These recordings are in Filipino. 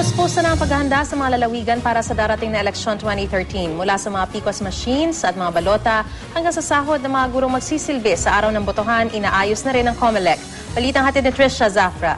Puspos na ang paghahanda sa mga lalawigan para sa darating na eleksyon 2013. Mula sa mga PCOS machines at mga balota hanggang sa sahod ng mga gurong magsisilbi sa araw ng botohan, inaayos na rin ng COMELEC. Balitang hatid ni Trisha Zafra.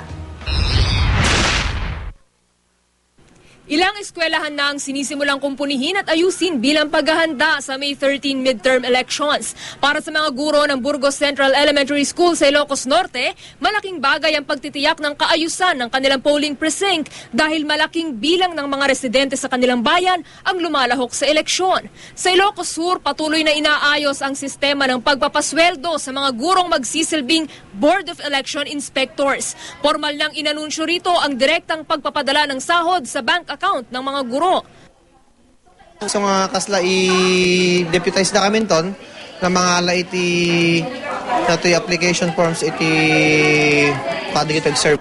Ilang eskwelahan na ang sinisimulang kumpunihin at ayusin bilang paghahanda sa May 13 midterm elections. Para sa mga guro ng Burgos Central Elementary School sa Ilocos Norte, malaking bagay ang pagtitiyak ng kaayusan ng kanilang polling precinct dahil malaking bilang ng mga residente sa kanilang bayan ang lumalahok sa eleksyon. Sa Ilocos Sur, patuloy na inaayos ang sistema ng pagpapasweldo sa mga gurong magsisilbing Board of Election Inspectors. Formal nang inanunsyo rito ang direktang pagpapadala ng sahod sa bank account ng mga guro. So nga kasla i-deputize na kami ton na mga iti application forms iti pwede serve.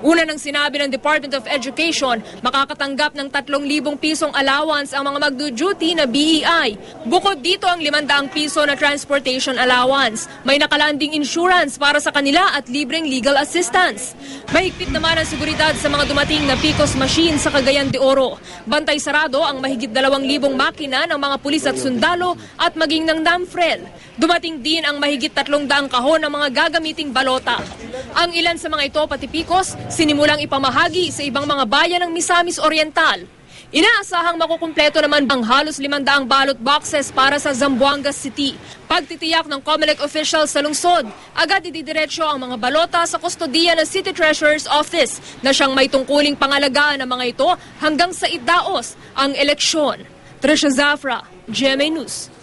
Una nang sinabi ng Department of Education, makakatanggap ng 3,000 pisong allowance ang mga magdu-duty na BEI. Bukod dito ang 500 piso na transportation allowance. May nakalanding insurance para sa kanila at libreng legal assistance. Mahigpit naman ang seguridad sa mga dumating na PCOS machine sa Cagayan de Oro. Bantay sarado ang mahigit 2,000 makina ng mga pulis at sundalo at maging ng NAMFREL. Dumating din ang mahigit 300 kahon ng mga gagamiting balota. Ang ilan sa mga ito, pati PCOS, sinimulang ipamahagi sa ibang mga bayan ng Misamis Oriental. Inaasahang makukumpleto naman ang halos 500 ballot boxes para sa Zamboanga City. Pagtitiyak ng COMELEC officials sa lungsod, agad ididiretso ang mga balota sa kustodiya ng City Treasurer's Office na siyang may tungkuling pangalagaan ng mga ito hanggang sa idaos ang eleksyon. Trisha Zafra, GMA News.